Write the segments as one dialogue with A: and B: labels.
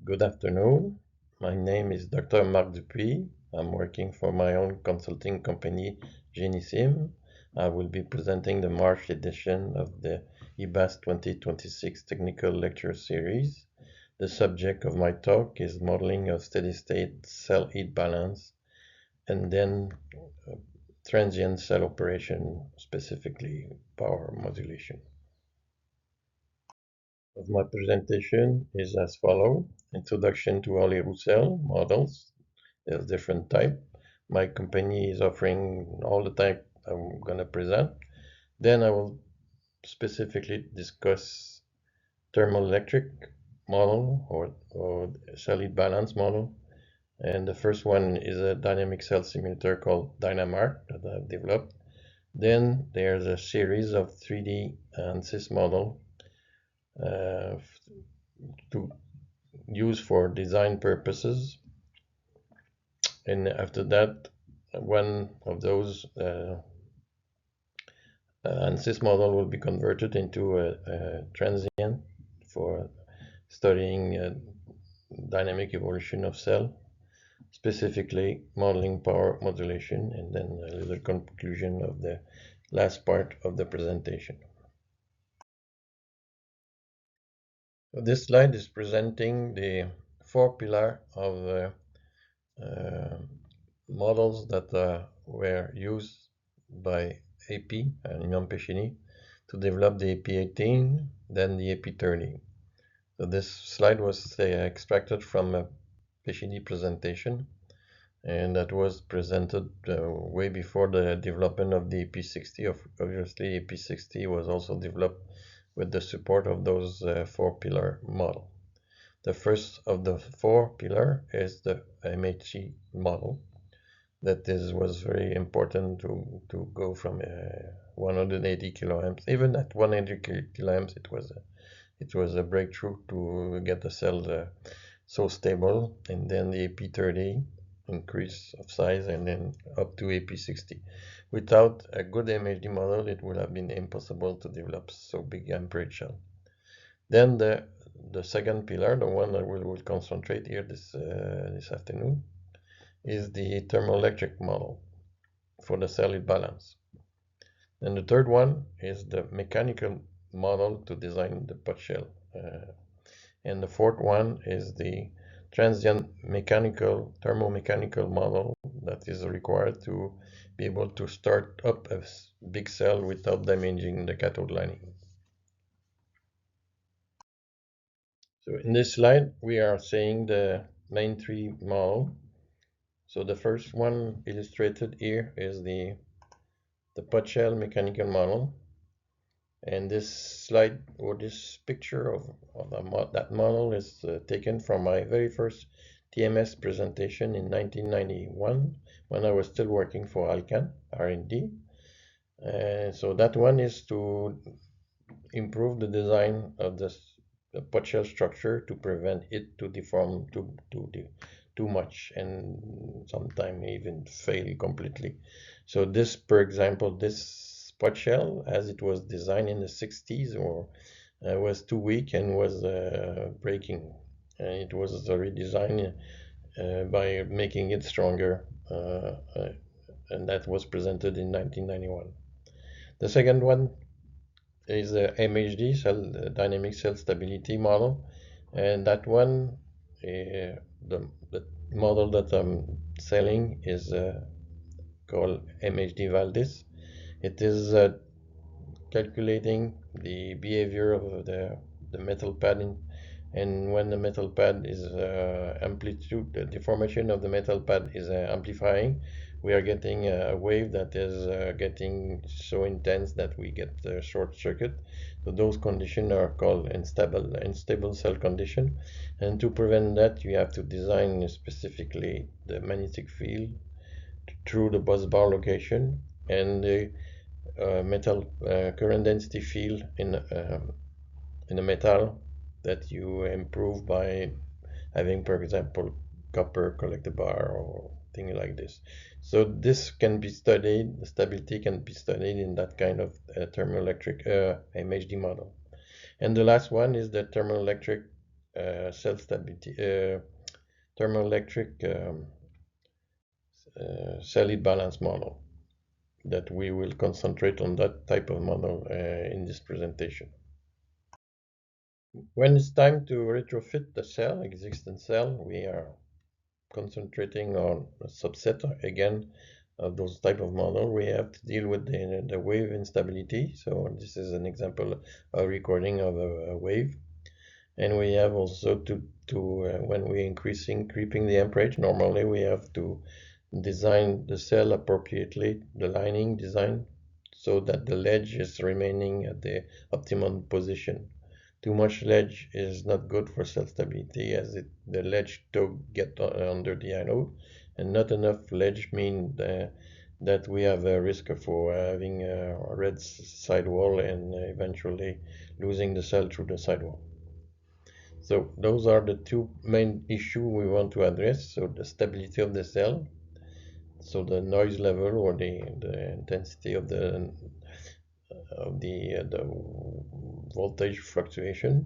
A: Good afternoon. My name is Dr. Marc Dupuis. I'm working for my own consulting company, Genissim. I will be presenting the March edition of the IBAAS 2026 Technical Lecture Series. The subject of my talk is modeling of steady-state cell heat balance and then transient cell operation, specifically power modulation. Of my presentation is as follows. Introduction to all cell models. There's different type. My company is offering all the type I'm going to present. Then I will specifically discuss thermoelectric model or cell heat balance model. And the first one is a dynamic cell simulator called DynaMark that I've developed. Then there's a series of 3D and ANSYS model to use for design purposes. And after that, one of those ANSYS model will be converted into a transient for studying dynamic evolution of cell, specifically modeling power modulation, and then a little conclusion of the last part of the presentation. So this slide is presenting the four pillars of the models that were used by AP and Imam Pechini to develop the AP18, then the AP30. So this slide was extracted from a Pechini presentation, and that was presented way before the development of the AP60. Obviously, AP60 was also developed with the support of those four-pillar model. The first of the four pillar is the MHC model. That was very important to go from 180 kiloamps. Even at 100 kiloamps, it was a breakthrough to get the cell so stable. And then the AP30 increase of size, and then up to AP60. Without a good MHD model, it would have been impossible to develop so big amperage cell. Then the second pillar, the one that we will concentrate here this afternoon, is the thermoelectric model for the cell heat balance. And the third one is the mechanical model to design the pot shell. And the fourth one is the transient thermomechanical model that is required to be able to start up a big cell without damaging the cathode lining. So in this slide, we are seeing the main three model. So the first one illustrated here is the pot shell mechanical model. And this slide or this picture of that model is taken from my very first TMS presentation in 1991 when I was still working for Alcan R&D. So that one is to improve the design of the pot shell structure to prevent it to deform too much and sometimes even fail completely. So this, for example, this pot shell, as it was designed in the 60s, was too weak and was breaking. It was redesigned by making it stronger, and that was presented in 1991. The second one is the MHD, dynamic cell stability model, and that one, the model that I'm selling is called MHD Valdis. It is calculating the behavior of the metal pad, and when the metal pad is amplitude, the deformation of the metal pad is amplifying, we are getting a wave that is getting so intense that we get a short circuit. So those conditions are called unstable cell condition, and to prevent that, you have to design specifically the magnetic field through the bus bar location and the metal current density field in the metal that you improve by having, for example, copper collector bar or thing like this. So this can be studied, the stability can be studied in that kind of thermoelectric MHD model. And the last one is the thermoelectric cell stability, thermoelectric solid balance model that we will concentrate on that type of model in this presentation. When it's time to retrofit the cell, existing cell, we are concentrating on a subset again of those type of model. We have to deal with the wave instability. So this is an example of recording of a wave. And we have also when we're creeping the amperage, normally we have to design the cell appropriately, the lining design, so that the ledge is remaining at the optimum position. Too much ledge is not good for cell stability, as the ledge to get under the anode, and not enough ledge means that we have a risk for having a red sidewall and eventually losing the cell through the sidewall. So those are the two main issues we want to address. So the stability of the cell, so the noise level or the intensity of the voltage fluctuation,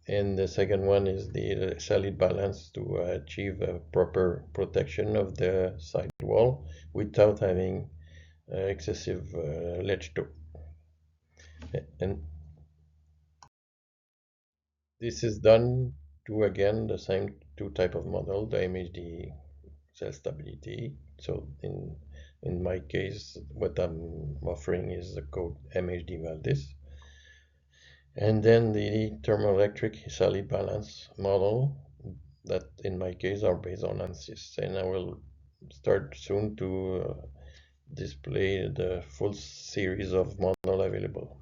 A: and the second one is the solid balance to achieve a proper protection of the sidewall without having excessive ledge toe. And this is done to, again, the same two type of model, the MHD cell stability. So in my case, what I'm offering is the code MHD Valdis. And then the thermoelectric solid balance model that in my case are based on ANSYS. And I will start soon to display the full series of model available.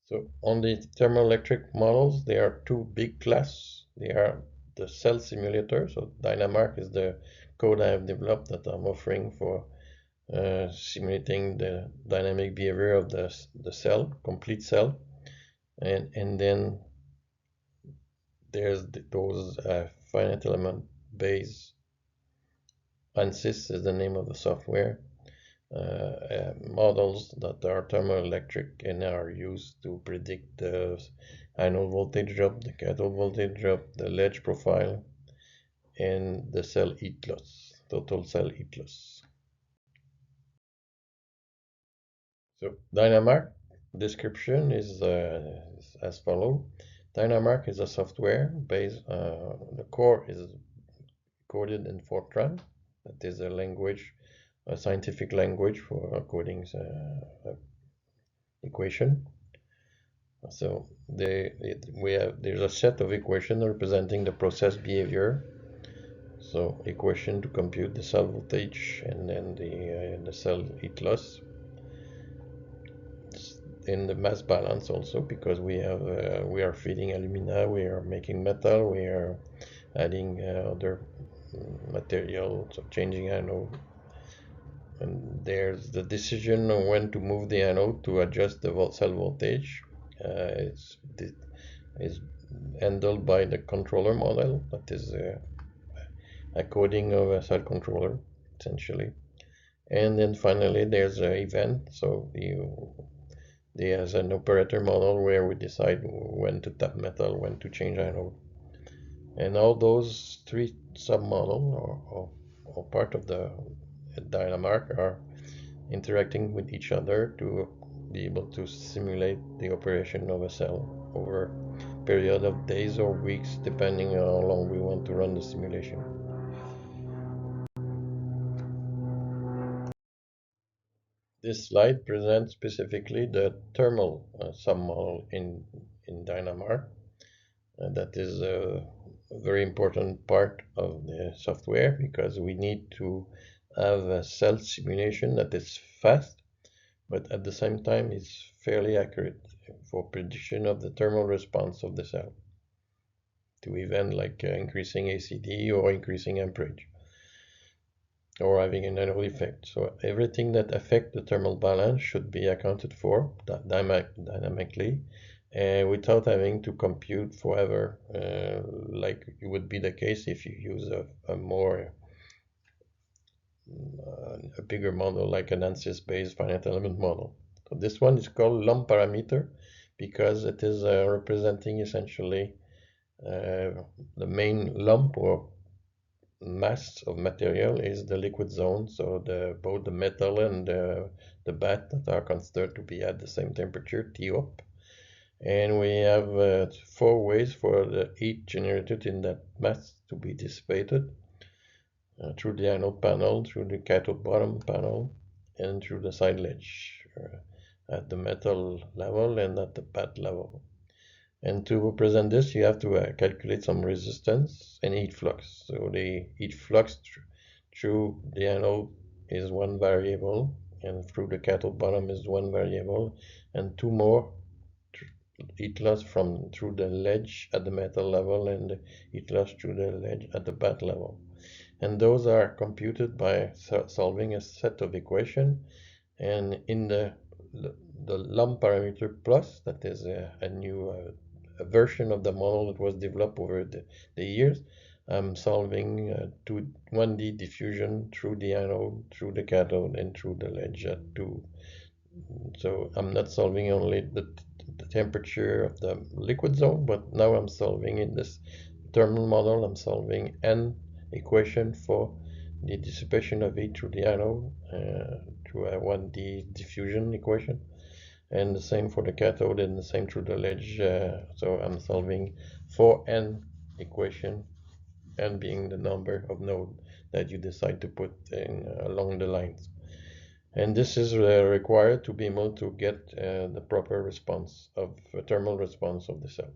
A: So on the thermoelectric models, there are two big classes. They are the cell simulator. So Dynamark is the code I have developed that I'm offering for simulating the dynamic behavior of the cell, complete cell. And then there's those finite element based, ANSYS is the name of the software, models that are thermoelectric and are used to predict the anode voltage drop, the cathode voltage drop, the ledge profile, and the cell heat loss, total cell heat loss. So Dynamark description is as follows. Dynamark is a software based, the core is coded in Fortran. That is a language, a scientific language for coding equation. So there's a set of equations representing the process behavior. So equation to compute the cell voltage and then the cell heat loss. In the mass balance also, because we are feeding alumina, we are making metal, we are adding other material, so changing anode. And there's the decision on when to move the anode to adjust the cell voltage. Is handled by the controller model, that is a coding of a cell controller essentially. And then finally there's an event, so there's an operator model where we decide when to tap metal, when to change anode. And all those three sub-models or part of the Dynamark are interacting with each other to be able to simulate the operation of a cell over a period of days or weeks, depending on how long we want to run the simulation. This slide presents specifically the thermal sub-model in Dynamark. That is a very important part of the software because we need to have a cell simulation that is fast, but at the same time is fairly accurate for prediction of the thermal response of the cell to event like increasing ACD or increasing amperage or having an anode effect. So everything that affects the thermal balance should be accounted for dynamically without having to compute forever, like it would be the case if you use a bigger model like an ANSYS based finite element model. So this one is called lump parameter because it is representing essentially the main lump or mass of material is the liquid zone. So both the metal and the bath that are considered to be at the same temperature, T up. And we have 4 ways for the heat generated in that mass to be dissipated through the anode panel, through the cathode bottom panel, and through the side ledge at the metal level and at the bath level. And to represent this, you have to calculate some resistance and heat flux. So the heat flux through the anode is one variable, and through the cathode bottom is one variable, and two more heat loss from through the ledge at the metal level and the heat loss through the ledge at the bath level. And those are computed by solving a set of equations. And in the lump parameter plus, that is a new a version of the model that was developed over the years. I'm solving 1D diffusion through the anode, through the cathode, and through the ledge at 2. So I'm not solving only the temperature of the liquid zone, but now I'm solving in this thermal model, I'm solving an equation for the dissipation of heat through the anode through a 1D diffusion equation, and the same for the cathode and the same through the ledge. So I'm solving for n equation, n being the number of nodes that you decide to put in along the lines. And this is required to be able to get the proper response of thermal response of the cell.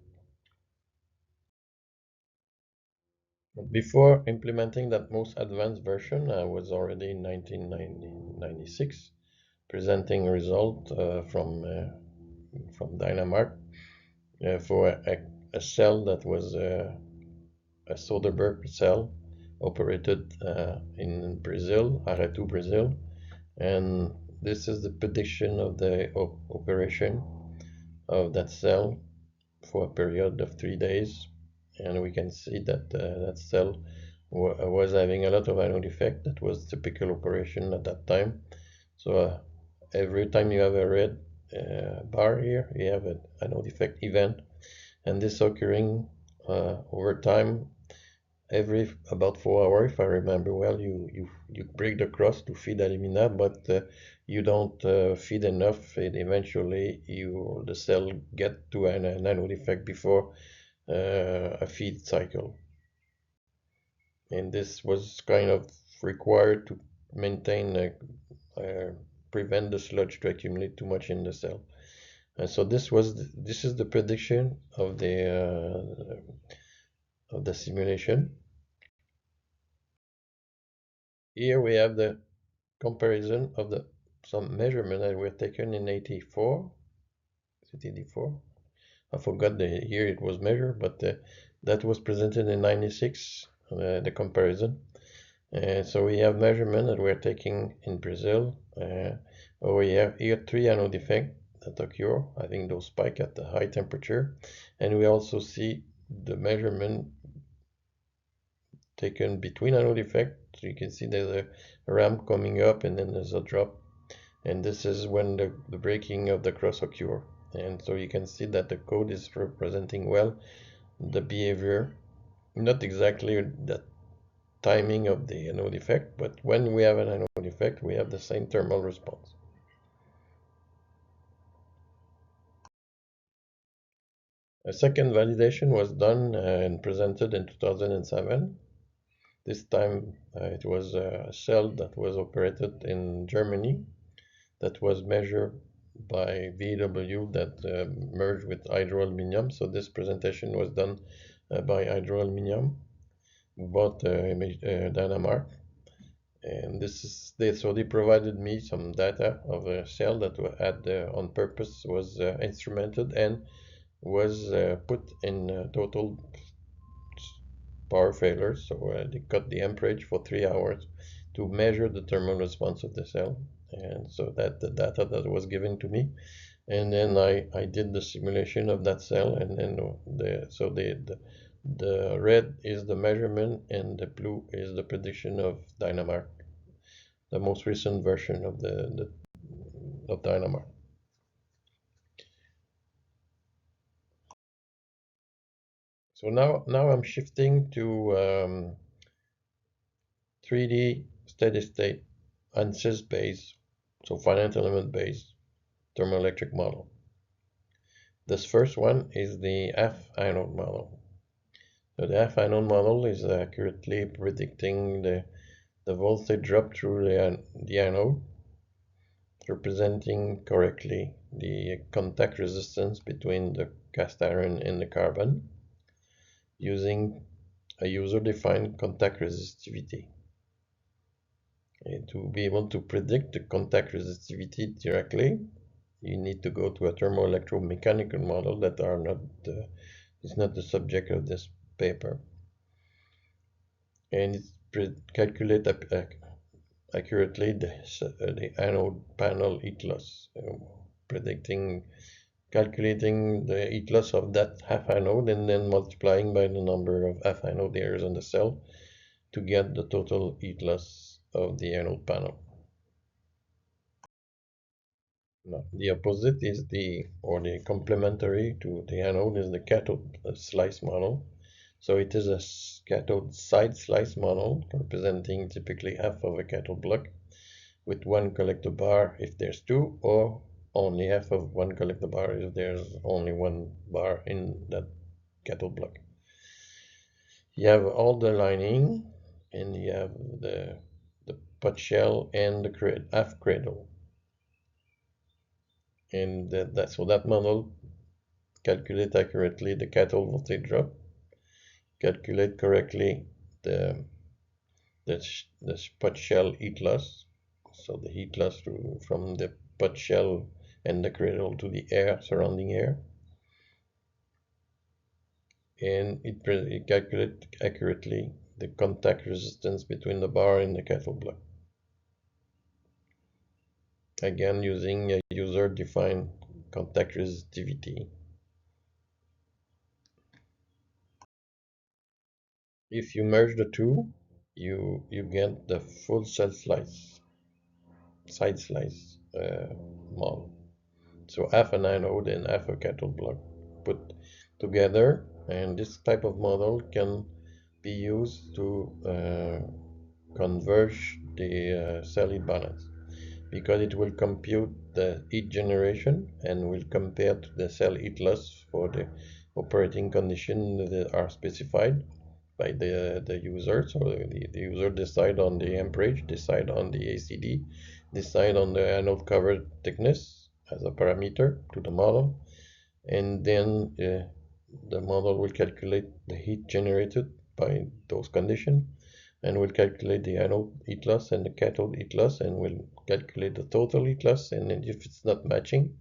A: Before implementing that most advanced version, I was already in 1996 presenting a result from Dynamark for a cell that was a Soderbergh cell operated in Brazil, Aratu, Brazil. And this is the prediction of the operation of that cell for a period of 3 days. And we can see that that cell was having a lot of anode effect. That was typical operation at that time. So every time you have a red bar here, you have an anode effect event, and this occurring over time. Every about 4 hours, if I remember well, you break the crust to feed alumina, but you don't feed enough, and eventually the cell get to an anode effect before a feed cycle. And this was kind of required to maintain prevent the sludge to accumulate too much in the cell. And so this is the prediction of the simulation. Here we have the comparison of some measurement that were taken in 84. Is it 84? I forgot the year it was measured, but that was presented in 96, the comparison. So we have measurement that we're taking in Brazil. We have here 3 anode effects that occur. I think those spike at the high temperature. And we also see the measurement taken between anode effect. So you can see there's a ramp coming up and then there's a drop. And this is when the breaking of the crust occur. And so you can see that the code is representing well the behavior, not exactly the timing of the anode effect, but when we have an anode effect, we have the same thermal response. A second validation was done and presented in 2007. This time it was a cell that was operated in Germany that was measured by VW that merged with hydroaluminium. So this presentation was done by hydroaluminium, bought Dynamark. And so they provided me some data of a cell that had on purpose was instrumented and was put in total power failure. So they cut the amperage for 3 hours to measure the thermal response of the cell. And so that the data that was given to me, and then I did the simulation of that cell, and then the red is the measurement and the blue is the prediction of Dynamark, the most recent version of of Dynamark. So now I'm shifting to 3D steady state ANSYS based, so finite element based thermoelectric model. This first one is the F anode model. So the F anode model is accurately predicting the voltage drop through the anode, representing correctly the contact resistance between the cast iron and the carbon using a user-defined contact resistivity. And to be able to predict the contact resistivity directly, you need to go to a thermoelectromechanical model that are not is not the subject of this paper, and it calculate accurately the anode panel heat loss, calculating the heat loss of that half anode and then multiplying by the number of half anode layers on the cell to get the total heat loss of the anode panel. Now, the opposite is the complementary to the anode is the cathode slice model. So it is a cathode side slice model representing typically half of a cathode block with one collector bar if there's two, or only half of one collector bar if there's only one bar in that cathode block. You have all the lining, and you have the pot shell and the half cradle. And so that model calculate accurately the cathode voltage drop, calculate correctly the the pot shell heat loss, so the heat loss from the pot shell and the cradle to the air, surrounding air, and it calculates accurately the contact resistance between the bar and the cathode block. Again, using a user-defined contact resistivity. If you merge the two, you get the full cell slice, side slice model. So half an anode and half a cathode block put together, and this type of model can be used to converge the cell heat balance, because it will compute the heat generation and will compare to the cell heat loss for the operating conditions that are specified by the user. So the user decide on the amperage, decide on the ACD, decide on the anode cover thickness as a parameter to the model, and then the model will calculate the heat generated by those conditions and will calculate the anode heat loss and the cathode heat loss, and will calculate the total heat loss, and if it's not matching,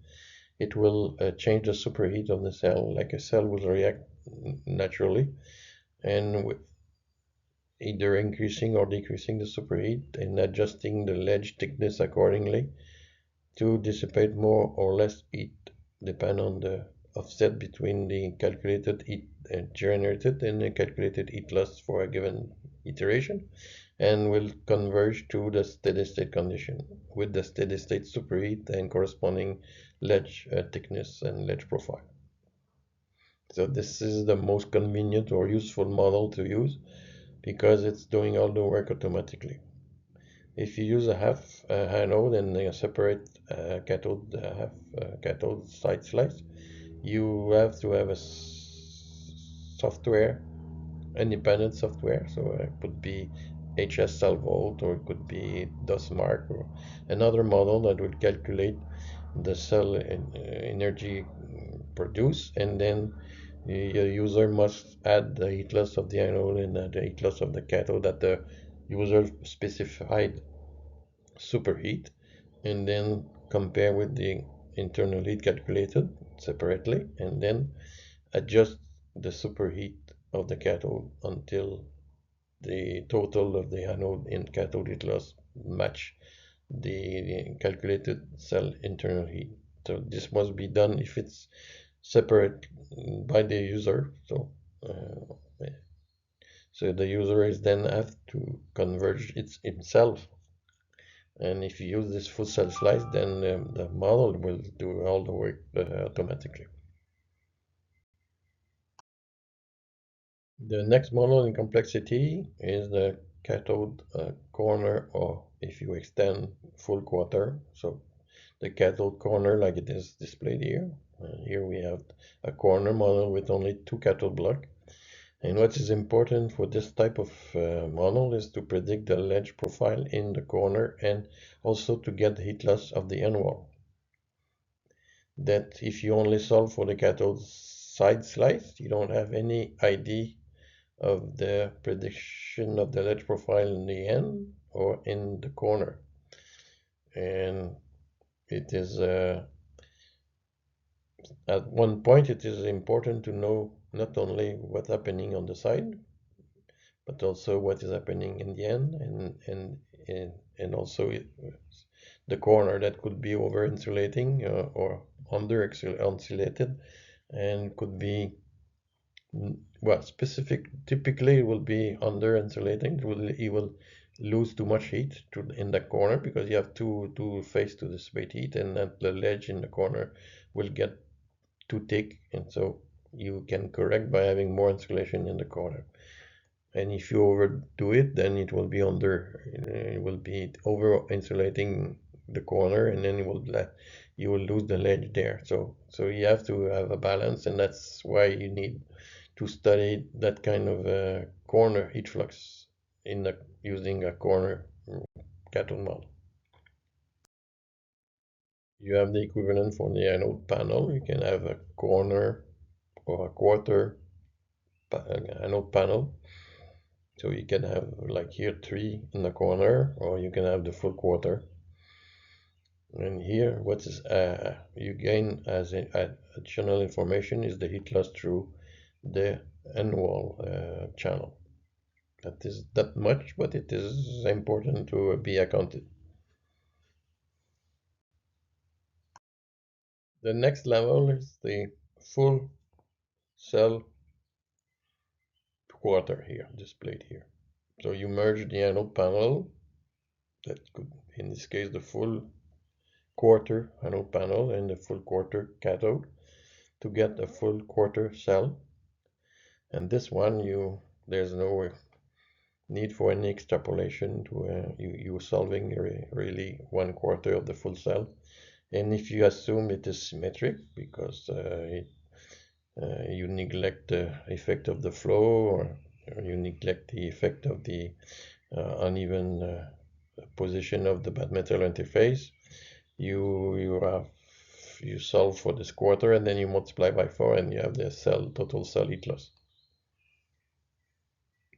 A: it will change the superheat of the cell, like a cell will react naturally, and either increasing or decreasing the superheat and adjusting the ledge thickness accordingly to dissipate more or less heat, depend on the offset between the calculated heat generated and the calculated heat loss for a given iteration, and will converge to the steady state condition with the steady state superheat and corresponding ledge thickness and ledge profile. So this is the most convenient or useful model to use because it's doing all the work automatically. If you use a half anode and a separate cathode, half cathode side slice, you have to have a software, independent software. So it could be HS Salvolt, or it could be DOSMark, or another model that would calculate the cell energy produced, and then the user must add the heat loss of the anode and the heat loss of the cathode at the user specified superheat, and then compare with the internal heat calculated separately, and then adjust the superheat of the cathode until the total of the anode and cathode heat loss match the calculated cell internal heat. So this must be done if it's separate by the user. So the user is then have to converge it himself. And if you use this full cell slice, then the model will do all the work automatically. The next model in complexity is the cathode corner, or if you extend full quarter. So the cathode corner, like it is displayed here. Here we have a corner model with only two cathode blocks. And what is important for this type of model is to predict the ledge profile in the corner and also to get the heat loss of the end wall. That if you only solve for the cathode side slice, you don't have any idea of the prediction of the ledge profile in the end or in the corner. And it is at one point it is important to know not only what's happening on the side, but also what is happening in the end, and also the corner that could be over insulating or under insulated, and could be, well, typically it will be under insulating. You will lose too much heat in the corner because you have two face to dissipate heat, and that the ledge in the corner will get too thick, and so you can correct by having more insulation in the corner. And if you overdo it, then it will be it will be over insulating the corner, and then you will lose the ledge there. So you have to have a balance, and that's why you need to study that kind of corner heat flux using a corner cathode model. You have the equivalent for the anode panel. You can have a corner or a quarter anode panel. So you can have, like here, 3 in the corner, or you can have the full quarter. And here, what is you gain as additional information is the heat loss through the end wall channel. That is that much, but it is important to be accounted. The next level is the full cell quarter here, displayed here. So you merge the anode panel, that could, in this case, the full quarter anode panel and the full quarter cathode to get a full quarter cell. And this one, there's no need for any extrapolation to you solving really 1/4 of the full cell. And if you assume it is symmetric, because you neglect the effect of the flow, or you neglect the effect of the uneven position of the bad metal interface, you solve for this quarter, and then you multiply by 4, and you have the total cell heat loss.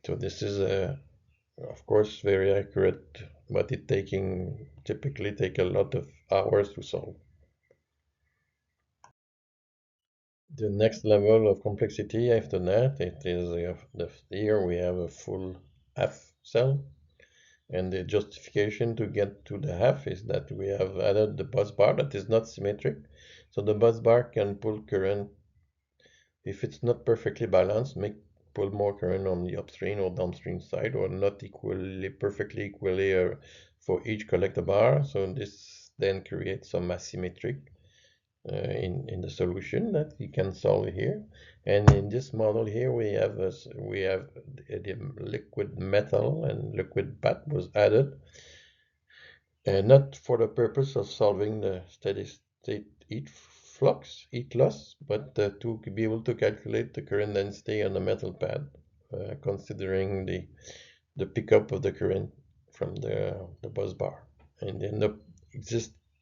A: So this is of course very accurate, but it typically take a lot of hours to solve. The next level of complexity after that, it is here we have a full half cell, and the justification to get to the half is that we have added the bus bar that is not symmetric. So the bus bar can pull current, if it's not perfectly balanced, pull more current on the upstream or downstream side, or not perfectly equally for each collector bar. So this then creates some asymmetric in the solution that you can solve here. And in this model here, we have the liquid metal and liquid bath was added, not for the purpose of solving the steady state heat loss, but to be able to calculate the current density on the metal pad, considering the pickup of the current from the bus bar. And then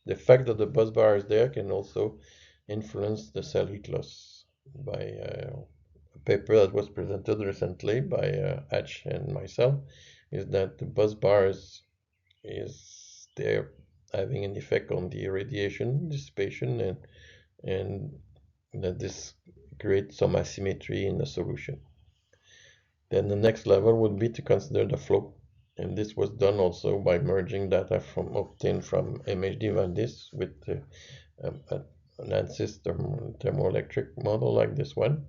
A: the fact that the bus bar is there can also influence the cell heat loss by a paper that was presented recently by Hatch and myself, is that the bus bar is there having an effect on the radiation dissipation, and that this creates some asymmetry in the solution. Then the next level would be to consider the flow, and this was done also by merging data obtained from MHD Valdis with an ANSYS thermoelectric model like this one,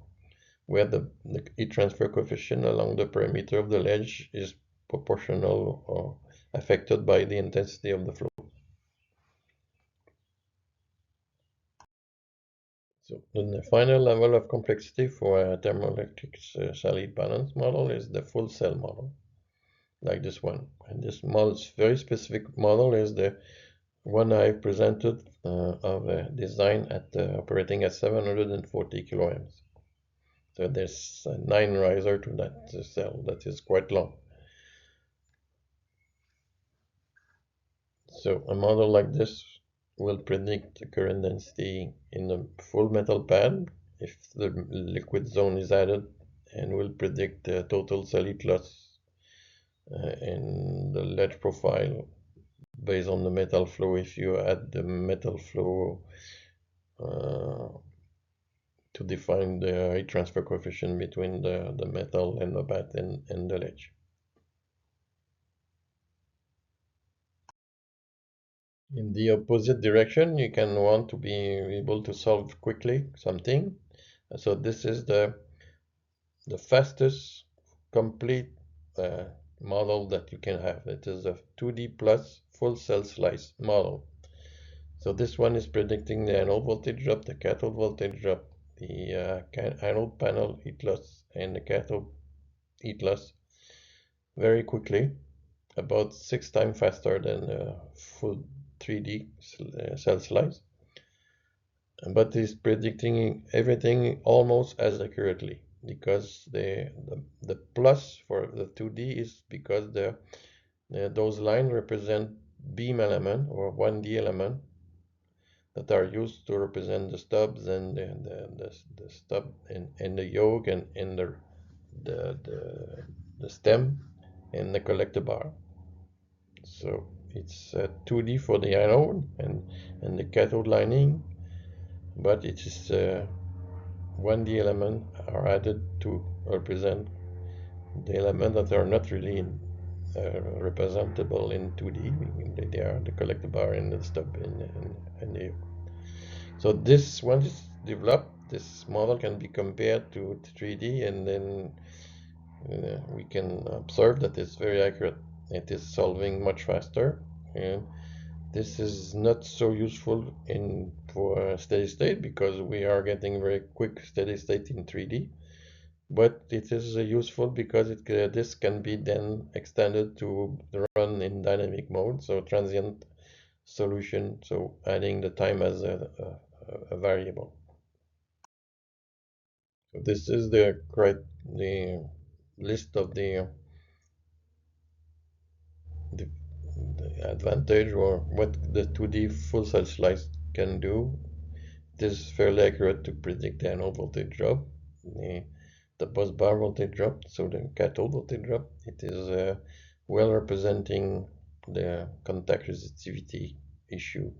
A: where the heat transfer coefficient along the perimeter of the ledge is proportional or affected by the intensity of the flow. So then the final level of complexity for a thermoelectric solid balance model is the full cell model, like this one. And this model, very specific model, is the one I presented of a design at operating at 740 kiloamps. So there's 9 riser to that cell. That is quite long. So a model like this will predict the current density in a full metal pad if the liquid zone is added, and will predict the total solid loss in the ledge profile based on the metal flow if you add the metal flow uh, to define the heat transfer coefficient between the metal and the pad and the ledge. In the opposite direction, you can want to be able to solve quickly something. So this is the fastest complete model that you can have. It is a 2D plus full cell slice model. So this one is predicting the anode voltage drop, the cathode voltage drop, the anode panel heat loss, and the cathode heat loss very quickly, about 6 times faster than a full 3D cell slice, but is predicting everything almost as accurately, because the plus for the 2D is because those lines represent beam element or 1D element that are used to represent the stubs and the stub and the yoke and the, the, the stem and the collector bar. So it's 2D for the anode and the cathode lining, but it is 1D element are added to represent the elements that are not really representable in 2D. They are the collector bar and the stub and the yoke. So this, once it's developed, this model can be compared to 3D, and then we can observe that it's very accurate. It is solving much faster, and this is not so useful for steady state because we are getting very quick steady state in 3D. But it is useful because this can be then extended to run in dynamic mode, so transient solution, so adding the time as a variable. So this is the list of the, the advantage or what the 2D full cell slice can do. It is fairly accurate to predict the anode voltage drop, the bus bar voltage drop, so the cathode voltage drop. It is well representing the contact resistivity issue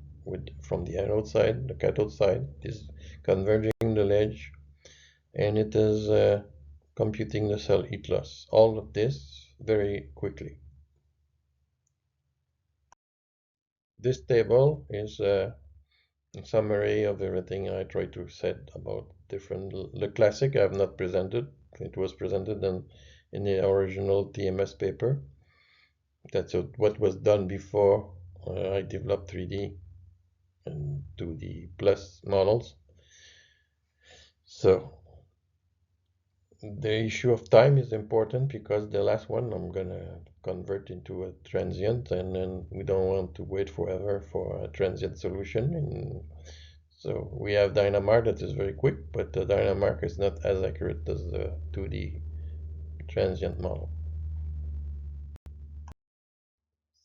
A: from the anode side. The cathode side is converging the ledge, and it is computing the cell heat loss. All of this very quickly. This table is a summary of everything I tried to say about different. The classic I have not presented. It was presented in the original TMS paper. That's what was done before I developed 3D and 2D plus models. So the issue of time is important because the last one I'm gonna convert into a transient, and then we don't want to wait forever for a transient solution. And so we have Dynamark that is very quick, but the Dynamark is not as accurate as the 2D transient model.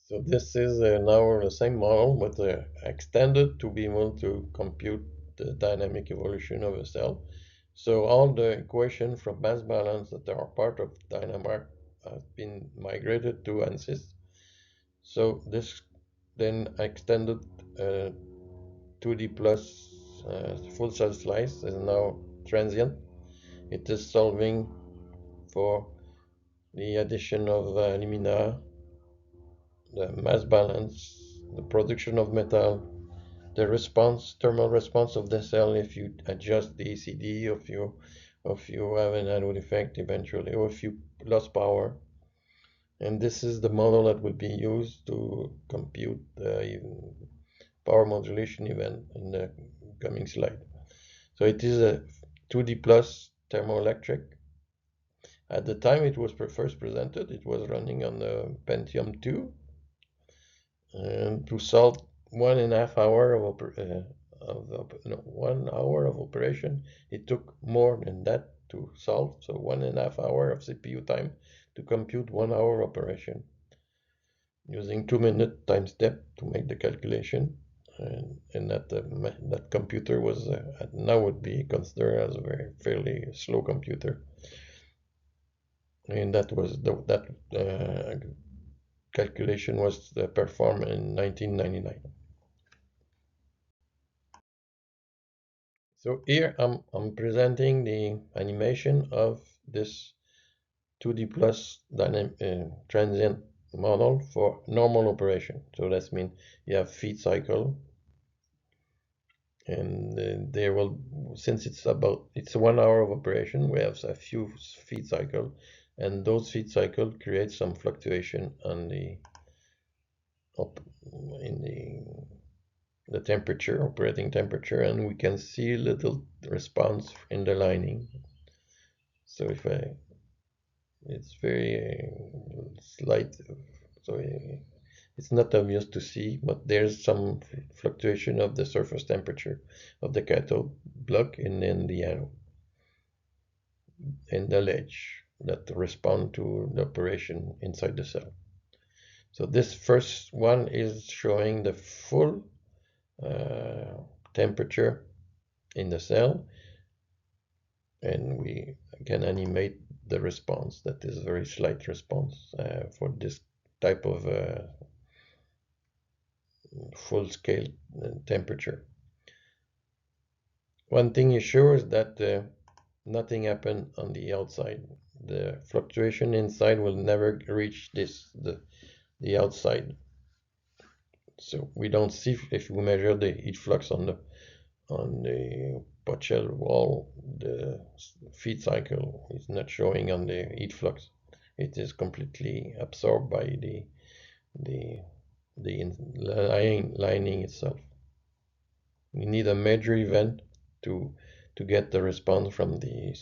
A: So this is now the same model, but extended to be able to compute the dynamic evolution of a cell. So all the equations from mass balance that are part of Dynamark have been migrated to ANSYS. So this then extended 2D plus full cell slice is now transient. It is solving for the addition of alumina, the mass balance, the production of metal, the response, thermal response of the cell if you adjust the ECD, if you have an anode effect eventually, or if you lost power. And this is the model that will be used to compute the power modulation event in the coming slide. So it is a 2D plus thermoelectric. At the time it was first presented, it was running on the Pentium 2, and to solve 1.5 hour no, 1 hour of operation, it took more than that to solve. So 1.5 hour of CPU time to compute 1 hour operation, using 2 minute time step to make the calculation. And that computer was now would be considered as a very fairly slow computer. And that calculation was performed in 1999. So here I'm presenting the animation of this 2D plus dynamic transient model for normal operation. So that means you have feed cycle, and there will, since it's 1 hour of operation, we have a few feed cycle, and those feed cycle create some fluctuation on the up in the temperature, operating temperature, and we can see little response in the lining. So if I, it's very slight, so it's not obvious to see, but there's some fluctuation of the surface temperature of the cathode block and then the anode and the ledge that respond to the operation inside the cell. So this first one is showing the full temperature in the cell, and we can animate the response. That is a very slight response for this type of full scale temperature. One thing is sure is that nothing happened on the outside. The fluctuation inside will never reach the outside. So we don't see, if we measure the heat flux on the pot shell wall, the feed cycle is not showing on the heat flux. It is completely absorbed by the lining itself. We need a major event to get the response from the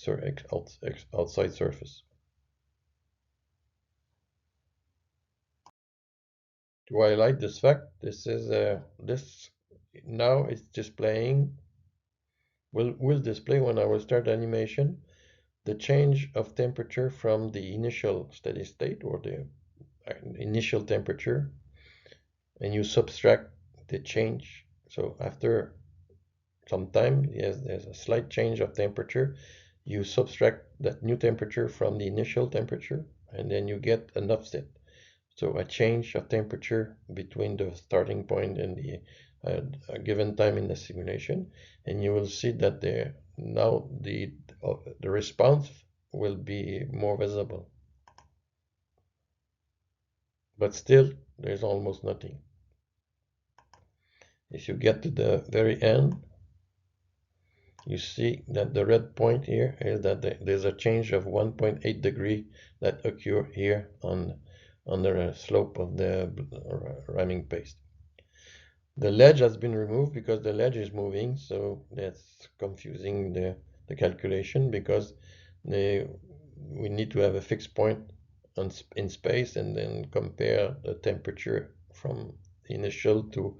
A: outside surface. To highlight this fact, this now it's displaying, will display when I will start animation, the change of temperature from the initial steady state, or the initial temperature, and you subtract the change. So after some time, yes, there's a slight change of temperature. You subtract that new temperature from the initial temperature, and then you get an offset. So a change of temperature between the starting point and the a given time in the simulation, and you will see that now the response will be more visible. But still, there's almost nothing. If you get to the very end, you see that the red point here is that there's a change of 1.8 degree that occur here on the slope of the ramming paste. The ledge has been removed because the ledge is moving, so that's confusing the calculation, because we need to have a fixed point in space and then compare the temperature from the initial to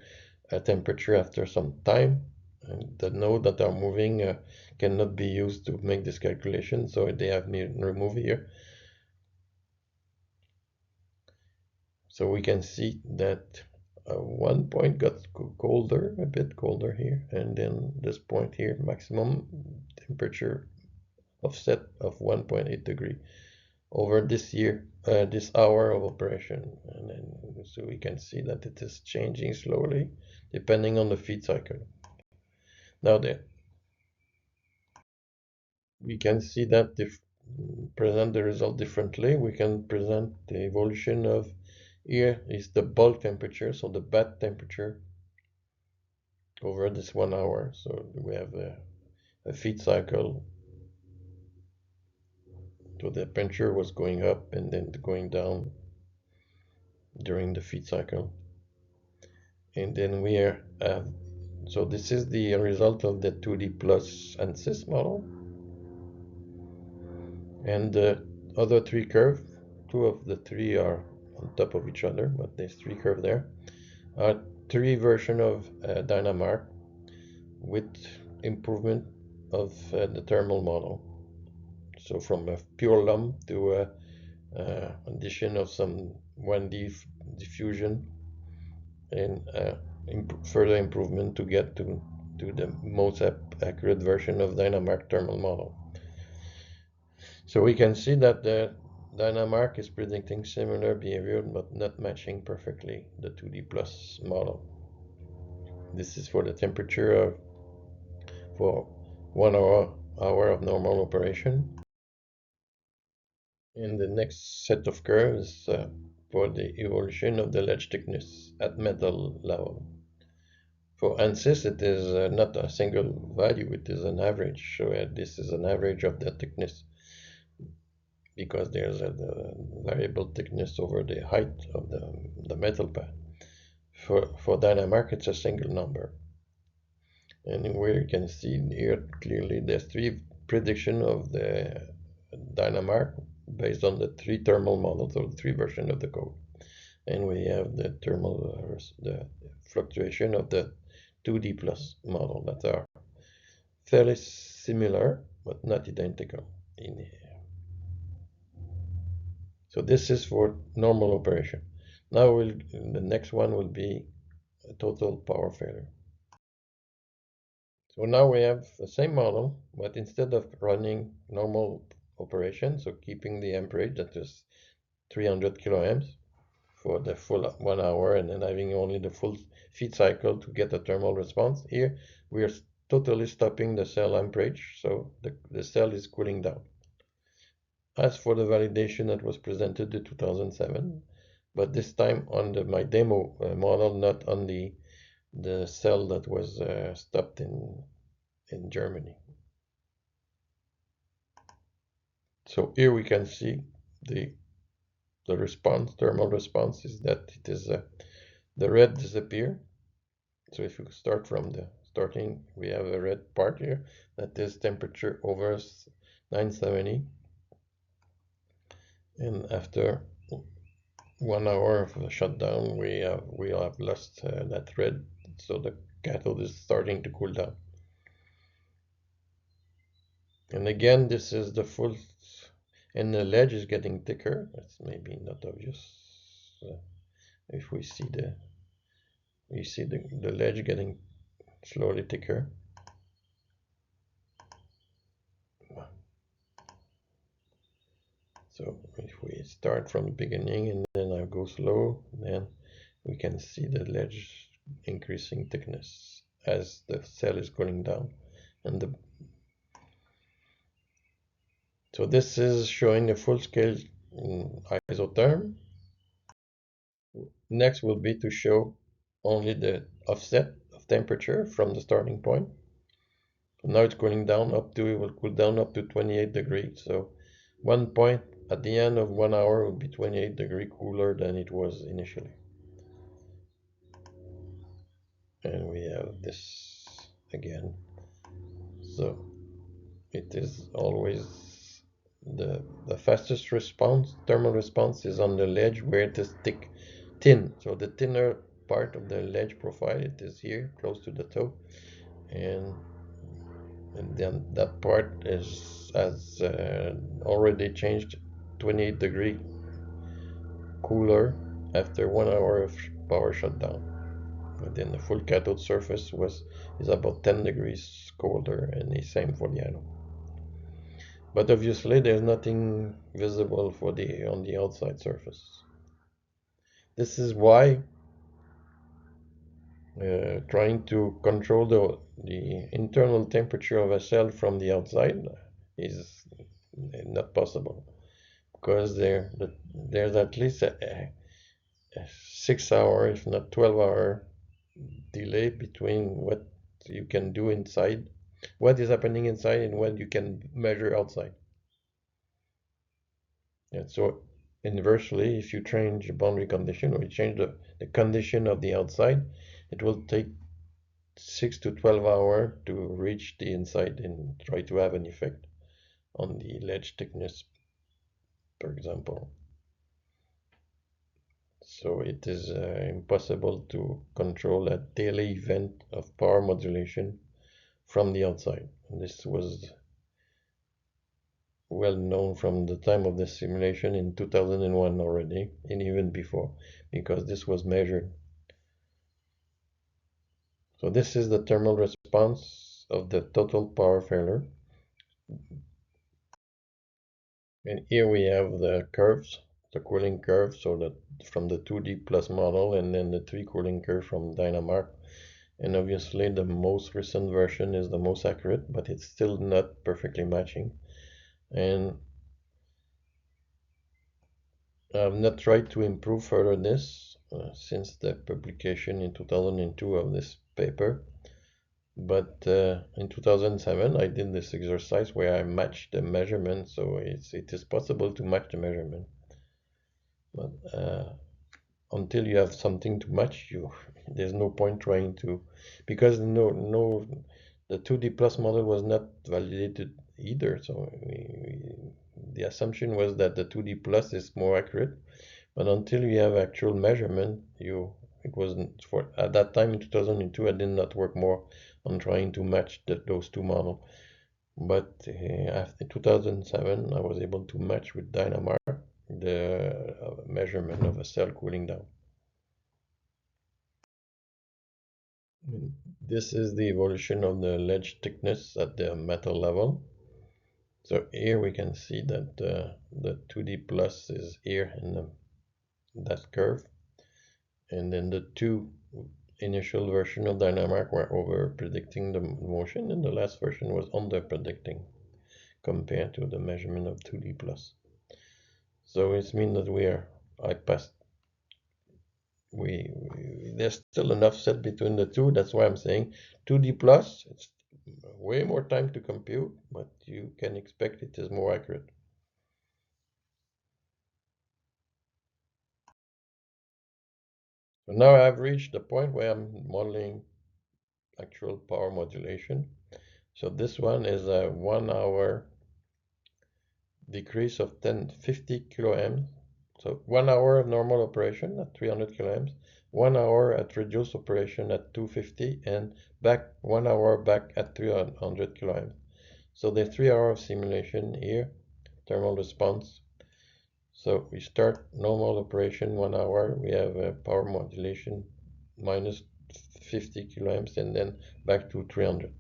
A: a temperature after some time. And the node that are moving cannot be used to make this calculation, so they have been removed here. So we can see that one point got colder, a bit colder here, and then this point here, maximum temperature offset of 1.8 degree over this hour of operation. And then so we can see that it is changing slowly depending on the feed cycle. Now we can see that present the result differently. We can present the evolution of, here is the bulk temperature, so the bed temperature over this 1 hour. So we have a feed cycle. So the temperature was going up and then going down during the feed cycle. And then we have So this is the result of the 2D plus ANSYS model. And the other three curves, two of the three are on top of each other, but there's three curves there, are three versions of Dynamark with improvement of the thermal model. So from a pure lump to a addition of some 1D diffusion and further improvement to get to the most accurate version of Dynamark thermal model. So we can see that the Dynamark is predicting similar behavior but not matching perfectly the 2D plus model. This is for the temperature of for 1 hour of normal operation. And the next set of curves for the evolution of the ledge thickness at metal level. For ANSYS, it is not a single value, it is an average. So this is an average of the thickness because there's a variable thickness over the height of the metal pad. For Dynamark, it's a single number. And where you can see here clearly there's three prediction of the Dynamark based on the three thermal models or three versions of the code. And we have the thermal, the fluctuation of the 2D plus model that are fairly similar but not identical in here. So this is for normal operation. Now the next one will be a total power failure. So now we have the same model, but instead of running normal operation, so keeping the amperage that is 300 kiloamps for the full 1 hour and then having only the full feed cycle to get a thermal response. Here we are totally stopping the cell amperage, so the cell is cooling down. As for the validation that was presented in 2007, but this time on my demo model, not on the cell that was stopped in Germany. So here we can see the response, thermal response is that it is the red disappear. So if you start from the starting, we have a red part here that is temperature over 970, and after 1 hour of the shutdown, we have lost that red. So the cathode is starting to cool down. And again, this is the full, and the ledge is getting thicker. That's maybe not obvious. If we see the ledge getting slowly thicker. So if we start from the beginning and then I go slow, then we can see the ledge increasing thickness as the cell is cooling down. And so this is showing a full scale isotherm. Next will be to show only the offset of temperature from the starting point. So now it's cooling down up to, it will cool down up to 28 degrees. So one point at the end of 1 hour will be 28 degrees cooler than it was initially. And we have this again. So it is always the fastest response, thermal response is on the ledge where it is thin. So the thinner part of the ledge profile, it is here close to the toe, and then that part has already changed 28 degree cooler after 1 hour of power shutdown. But then the full cathode surface is about 10 degrees colder, and the same for the anode. But obviously there's nothing visible for on the outside surface. This is why trying to control the internal temperature of a cell from the outside is not possible, because there's at least a 6 hour, if not 12-hour delay between what you can do inside, what is happening inside, and what you can measure outside. And so inversely, if you change the boundary condition or you change the condition of the outside, it will take 6 to 12 hours to reach the inside and try to have an effect on the ledge thickness, for example. So it is impossible to control a daily event of power modulation from the outside. And this was well known from the time of the simulation in 2001 already, and even before, because this was measured. So this is the thermal response of the total power failure. And here we have the curves, the cooling curve, so that from the 2D plus model, and then the 3 cooling curve from Dynamark. And obviously the most recent version is the most accurate, but it's still not perfectly matching. And I've not tried to improve further this since the publication in 2002 of this paper. But in 2007, I did this exercise where I matched the measurement, so it is possible to match the measurement. But until you have something to match, there's no point trying to, because the 2D plus model was not validated either. So the assumption was that the 2D plus is more accurate, but until you have actual measurement, it wasn't for at that time in 2002. I did not work more on trying to match those two models. But after 2007, I was able to match with Dynamar the measurement of a cell cooling down. This is the evolution of the ledge thickness at the metal level. So here we can see that the 2D plus is here in that curve. And then the two initial version of Dynamic were over predicting the motion, and the last version was under predicting compared to the measurement of 2D plus. So it means that I passed, there's still enough set between the two. That's why I'm saying 2D plus, it's way more time to compute, but you can expect it is more accurate. So now I've reached the point where I'm modeling actual power modulation. So this one is a 1 hour decrease of 50 kiloamps. So 1 hour of normal operation at 300 kiloamps, 1 hour at reduced operation at 250, and back 1 hour back at 300 kiloamps. So the 3 hour of simulation here, thermal response. So we start normal operation 1 hour, we have a power modulation minus 50 kiloamps, and then back to 300.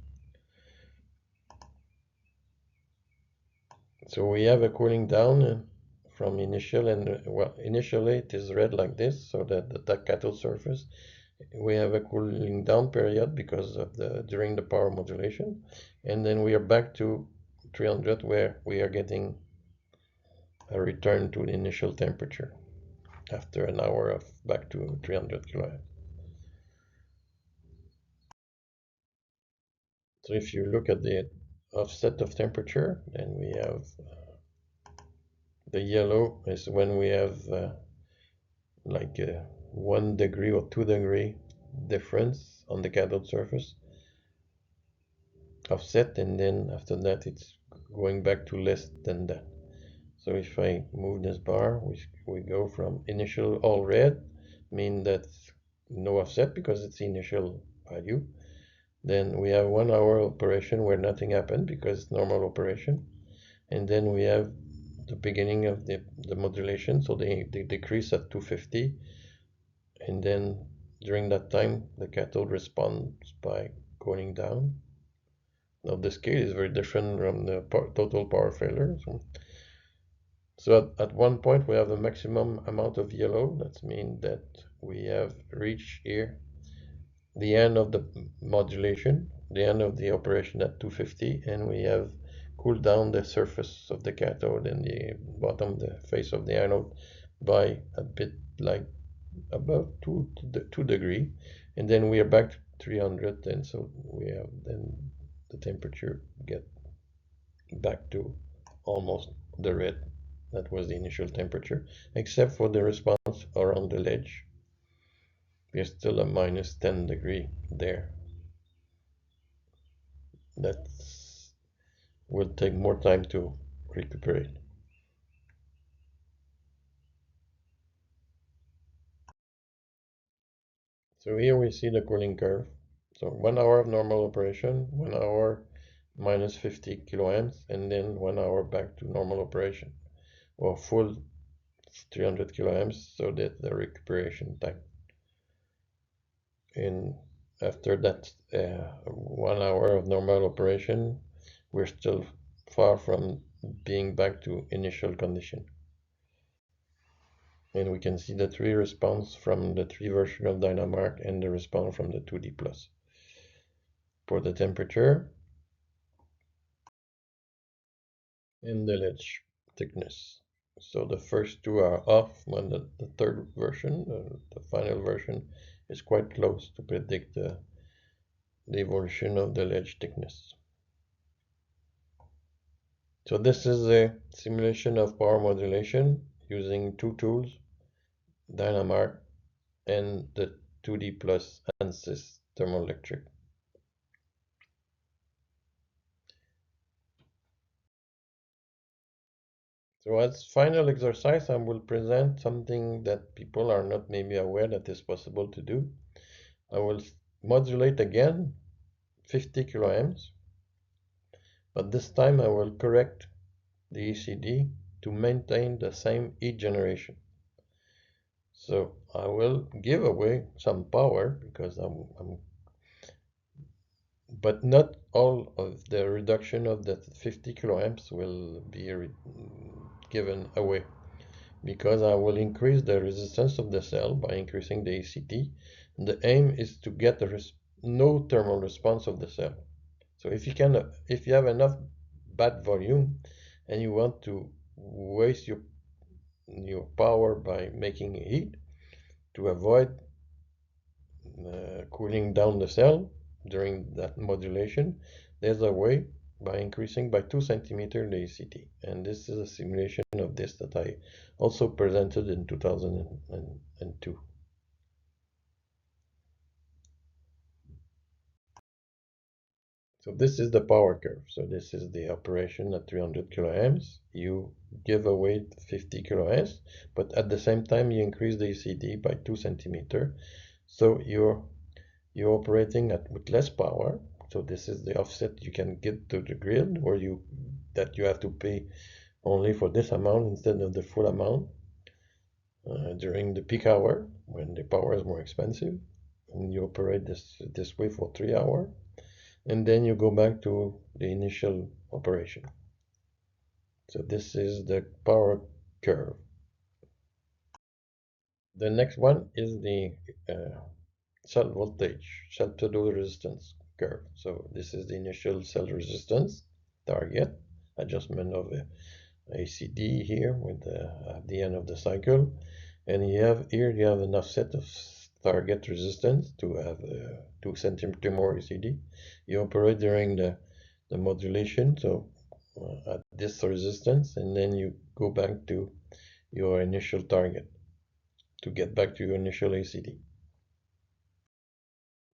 A: So we have a cooling down from initial, and well, initially it is red like this, so that the cathode surface. We have a cooling down period because of during the power modulation, and then we are back to 300 where we are getting a return to the initial temperature after an hour of back to 300 kiloamps. So if you look at the offset of temperature, then we have the yellow is when we have like 1 degree or 2 degree difference on the cathode surface offset, and then after that it's going back to less than that. So if I move this bar, we go from initial all red, mean that's no offset because it's the initial value. Then we have 1 hour operation where nothing happened because it's normal operation. And then we have the beginning of the modulation, so they decrease at 250. And then during that time, the cathode responds by cooling down. Now the scale is very different from the total power failure. So at one point we have the maximum amount of yellow. That means that we have reached here the end of the modulation, the end of the operation at 250, and we have cooled down the surface of the cathode and the bottom, the face of the anode by a bit like about 2 degree, and then we are back to 300, and so we have then the temperature get back to almost the red that was the initial temperature, except for the response around the ledge. There's still a minus 10 degree there. that will take more time to recuperate. So here we see the cooling curve. So 1 hour of normal operation, 1 hour minus 50 kiloamps, and then 1 hour back to normal operation, or full 300 kiloamps, so that the recuperation time. And after that 1 hour of normal operation, we're still far from being back to initial condition. And we can see the three response from the three version of Dynamark and the response from the 2D plus. For the temperature and the ledge thickness. So the first two are off, when the third version, the final version, is quite close to predict the evolution of the ledge thickness. So this is a simulation of power modulation using two tools, Dynamark and the 2D plus ANSYS thermoelectric. So as final exercise, I will present something that people are not maybe aware that is possible to do. I will modulate again 50 kiloamps, but this time I will correct the ECD to maintain the same heat generation. So I will give away some power because but not all of the reduction of the 50 kiloamps will be given away, because I will increase the resistance of the cell by increasing the ACT. The aim is to get no thermal response of the cell. So if you have enough bad volume and you want to waste your power by making heat to avoid cooling down the cell during that modulation, there's a way by increasing by 2 centimeters the ACT. And this is a simulation of this that I also presented in 2002. So this is the power curve. So this is the operation at 300 kiloamps. You give away 50 kiloamps, but at the same time you increase the ACT by 2 centimeters. So you're operating with less power. So this is the offset you can get to the grid, or that you have to pay only for this amount instead of the full amount during the peak hour when the power is more expensive. And you operate this way for 3 hours, and then you go back to the initial operation. So this is the power curve. The next one is the cell voltage, cell to resistance curve. So this is the initial cell resistance target, adjustment of ACD here with at the end of the cycle. And here you have an offset of target resistance to have 2 centimeter more ACD. You operate during the modulation, so at this resistance, and then you go back to your initial target to get back to your initial ACD.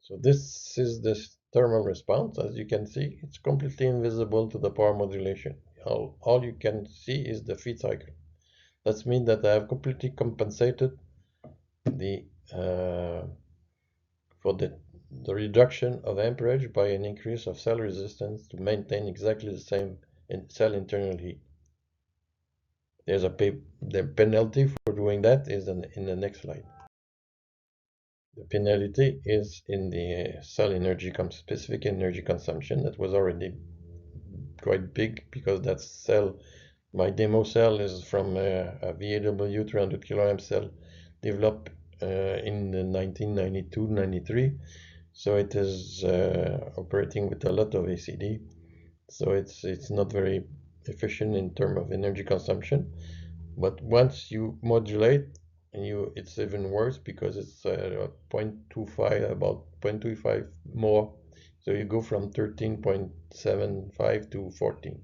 A: So this is the thermal response. As you can see, it's completely invisible to the power modulation. All you can see is the feed cycle. That means that I have completely compensated the for the reduction of amperage by an increase of cell resistance to maintain exactly the same cell internal heat. There's the penalty for doing that is in the next slide. The penalty is in the cell energy specific energy consumption that was already quite big, because that cell, my demo cell, is from a VAW 300 kiloamp cell developed in 1992-93. So it is operating with a lot of ACD. So it's not very efficient in terms of energy consumption. But once you modulate, it's even worse, because it's 0.25, about 0.25 more. So you go from 13.75 to 14.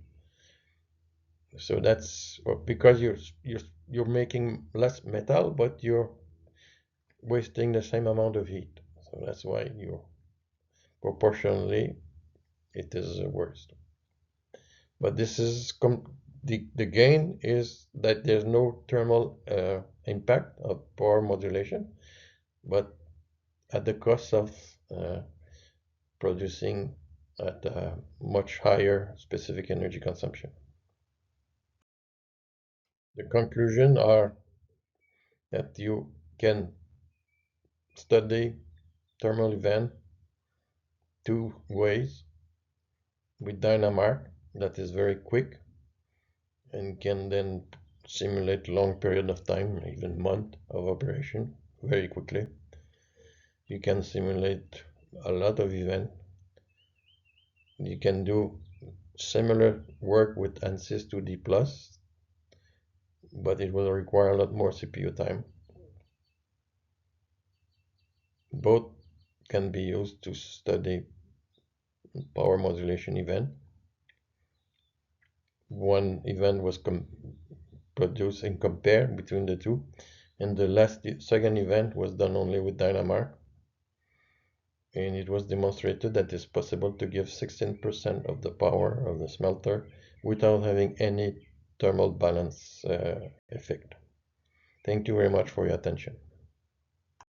A: So that's because you're making less metal, but you're wasting the same amount of heat. So that's why you're proportionally it is the worst. But this is the gain is that there's no thermal impact of power modulation, but at the cost of producing at a much higher specific energy consumption. The conclusion are that you can study thermal event two ways with Dynamark that is very quick and can then simulate long period of time, even month of operation very quickly. You can simulate a lot of event. You can do similar work with ANSYS 2D plus, but it will require a lot more CPU time. Both can be used to study power modulation event. One event was produced and compared between the two, and the second event was done only with Dynamark, and it was demonstrated that it's possible to give 16% of the power of the smelter without having any thermal balance effect. Thank you very much for your attention.